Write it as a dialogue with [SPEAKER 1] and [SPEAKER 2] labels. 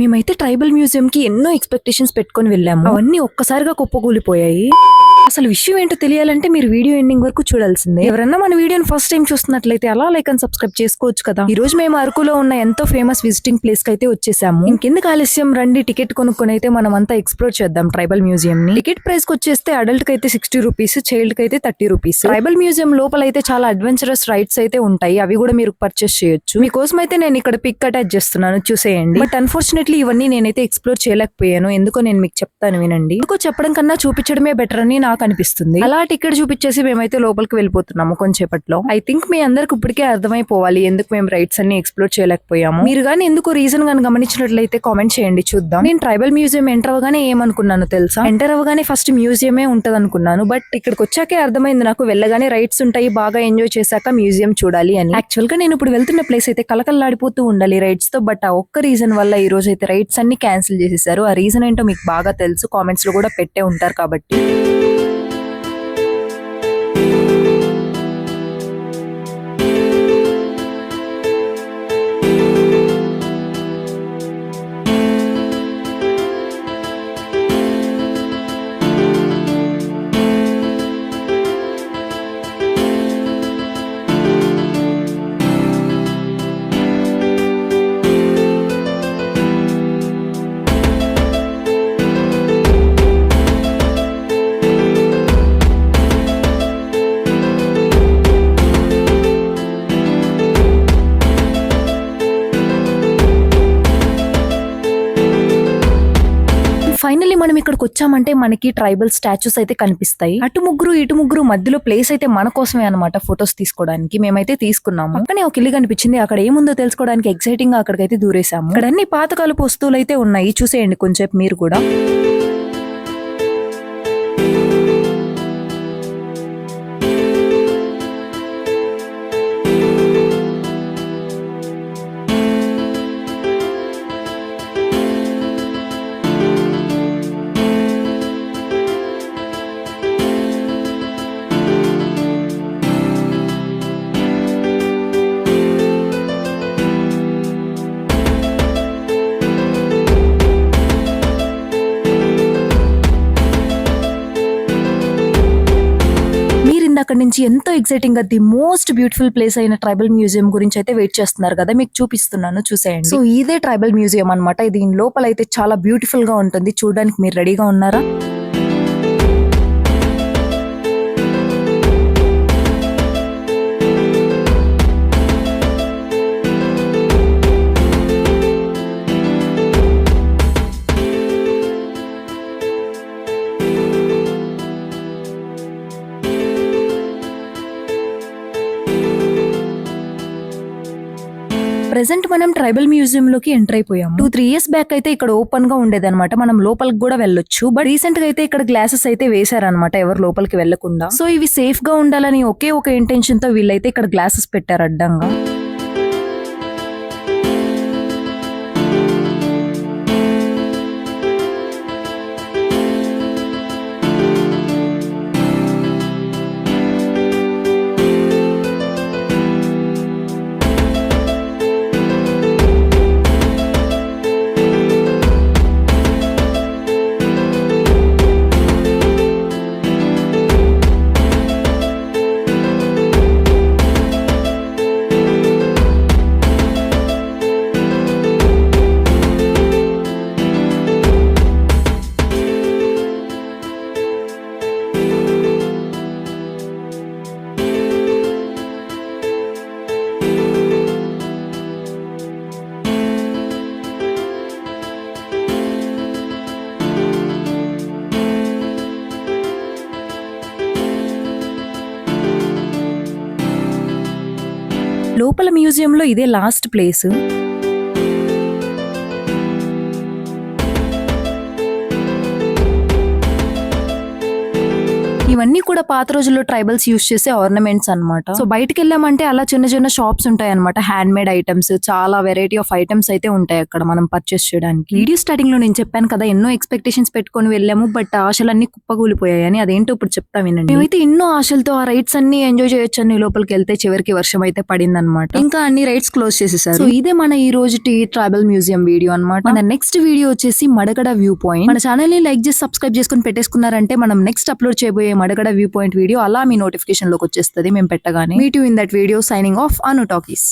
[SPEAKER 1] మేమైతే tribal museum కి ఎన్నో ఎక్స్పెక్టేషన్స్ పెట్టుకొని వెళ్ళాము. అవన్నీ ఒక్కసారిగా కుప్పకూలిపోయాయి. అసలు విషయం ఏంటో తెలియాలంటే మీరు వీడియో ఎండింగ్ వరకు చూడాల్సిందే. ఎవరన్నా మన వీడియోని ఫస్ట్ టైం చూస్తున్నట్లయితే అలా లైక్ అండ్ సబ్స్క్రైబ్ చేసుకోవచ్చు కదా. ఈ రోజు మేము అరకులో ఉన్న ఎంతో ఫేమస్ విజిటింగ్ ప్లేస్ కి అయితే వచ్చేసాము. ఇంకెందుకు ఆలస్యం, రండి టికెట్ కొనుక్కొని అయితే మనం అంతా ఎక్స్ప్లోర్ చేద్దాం ట్రైబల్ మ్యూజియం ని. టికెట్ ప్రైస్ కి వచ్చేస్తే అడల్ట్ కి అయితే 60 రూపీస్, చైల్డ్ కి అయితే 30 రూపీస్. ట్రైబల్ మ్యూజియం లోపల అయితే చాలా అడ్వెంచరస్ రైడ్స్ అయితే ఉంటాయి. అవి కూడా మీరు పర్చేస్ చేయొచ్చు. మీకోసం అయితే నేను ఇక్కడ పిక్ అటాచ్ చేస్తున్నాను, చూసేయండి. బట్ అన్ఫార్చునేట్లీ ఇవన్నీ నేనైతే ఎక్స్ప్లోర్ చేయలేకపోయాను. ఎందుకో నేను మీకు చెప్తాను వినండి. ఎందుకో చెప్పడం కన్నా చూపించడమే బెటర్ అని నాకు అనిపిస్తుంది. అలా టికెట్ చూపించేసి మేమైతే లోపలికి వెళ్ళిపోతున్నాము కొంచెంసేపట్లో. ఐ థింక్ మీ అందరికి ఇప్పటికే అర్థమైపోవాలి ఎందుకు మేము రైడ్స్ అన్ని ఎక్స్ప్లోర్ చేయలేకపోయాము. మీరు గానీ ఎందుకు రీజన్ గాని గమనించినట్లయితే కామెంట్ చేయండి, చూద్దాం. నేను ట్రైబల్ మ్యూజియం ఎంటర్ అవగానే ఏమనుకున్నాను తెలుసా? ఎంటర్ అవగానే ఫస్ట్ మ్యూజియమే ఉంటది అనుకున్నాను. బట్ ఇక్కడికి వచ్చాకే అర్థమైంది నాకు, వెళ్ళగానే రైడ్స్ ఉంటాయి, బాగా ఎంజాయ్ చేశాక మ్యూజియం చూడాలి అని. యాక్చువల్ గా నేను ఇప్పుడు వెళ్తున్న ప్లేస్ అయితే కలకల్లాడిపోతూ ఉండాలి రైడ్స్ తో. బట్ ఆ ఒక్క రీజన్ వల్ల ఈ రోజు అయితే రైడ్స్ అన్ని క్యాన్సిల్ చేసేసారు. ఆ రీజన్ ఏంటో మీకు బాగా తెలుసు, కామెంట్స్ లో కూడా పెట్టే ఉంటారు కాబట్టి. ఫైనల్లీ మనం ఇక్కడికి వచ్చామంటే మనకి ట్రైబల్ స్టాచ్యూస్ అయితే కనిపిస్తాయి. అటు ముగ్గురు ఇటు ముగ్గురు మధ్యలో ప్లేస్ అయితే మన కోసమే అనమాట ఫొటోస్ తీసుకోవడానికి. మేమైతే తీసుకున్నాము. అక్కడే ఒక ఇల్లు కనిపించింది, అక్కడ ఏముందో తెలుసుకోవడానికి ఎక్సైటింగ్ గా అక్కడికైతే దూరేసాము. ఇక్కడ అన్ని పాతకాలపు వస్తువులు అయితే ఉన్నాయి, చూసేయండి కొంచెం మీరు కూడా. అక్కడ నుంచి ఎంతో ఎక్సైటింగ్ గా ది మోస్ట్ బ్యూటిఫుల్ ప్లేస్ అయిన ట్రైబల్ మ్యూజియం గురించి అయితే వెయిట్ చేస్తున్నారు కదా, మీకు చూపిస్తున్నాను చూసేయండి. సో ఇదే ట్రైబల్ మ్యూజియం అన్నమాట. దీని లోపల అయితే చాలా బ్యూటిఫుల్ గా ఉంటుంది, చూడడానికి మీరు రెడీగా ఉన్నారా? ప్రెసెంట్ మనం ట్రైబల్ మ్యూజియం లోకి ఎంటర్ అయిపోయాము. 2-3 ఇయర్స్ బ్యాక్ అయితే ఇక్కడ ఓపెన్ గా ఉండేదన్నమాట, మనం లోపలికి కూడా వెళ్ళొచ్చు. బట్ రీసెంట్ గా అయితే ఇక్కడ గ్లాసెస్ అయితే వేశారనమాట, ఎవరు లోపలికి వెళ్లకుండా. సో ఇవి సేఫ్ గా ఉండాలని ఒకే ఒక ఇంటెన్షన్ తో వీళ్ళైతే ఇక్కడ గ్లాసెస్ పెట్టారు అడ్డంగా. లోపల మ్యూజియంలో ఇదే లాస్ట్ ప్లేస్. ఈ ఇవన్నీ కూడా పాత రోజుల్లో ట్రైబల్స్ యూస్ చేసే ఆర్నమెంట్స్ అన్నమాట. సో బయటకి వెళ్ళామంటే అలా చిన్న చిన్న షాప్స్ ఉంటాయి అనమాట, హ్యాండ్ మేడ్ ఐటమ్స్, చాలా వెరైటీ ఆఫ్ ఐటమ్స్ అయితే ఉంటాయి అక్కడ మనం పర్చేస్ చేయడానికి. వీడియో స్టార్టింగ్ లో నేను చెప్పాను కదా ఎన్నో ఎక్స్పెక్టేషన్స్ పెట్టుకొని వెళ్ళాము, బట్ ఆశలన్నీ కుప్పకూలిపోయాయి అని. అదేంటో ఇప్పుడు చెప్తా వినండి. మేమైతే ఎన్నో ఆశలతో ఆ రైడ్స్ అన్ని ఎంజాయ్ చేయొచ్చు అని లోపలికి వెళ్తే చివరికి వర్షం అయితే పడింది అనమాట. ఇంకా అన్ని రైడ్స్ క్లోజ్ చేసేసారు. సో ఇదే మన ఈ రోజు ట్రైబల్ మ్యూజియం వీడియో అన్నమాట. మన నెక్స్ట్ వీడియో వచ్చేసి మడగడ వ్యూ పాయింట్. మన ఛానల్ ని లైక్ చేసి సబ్స్క్రైబ్ చేసుకుని పెట్టేసుకున్నారంటే మనం నెక్స్ట్ అప్లోడ్ చేయబోయే మడగడ వ్యూ పాయింట్ వీడియో అలా మీ నోటిఫికేషన్ లోకి వచ్చేస్తుంది మేము పెట్టగానే. Meet you in that video. Signing off Anu talkies.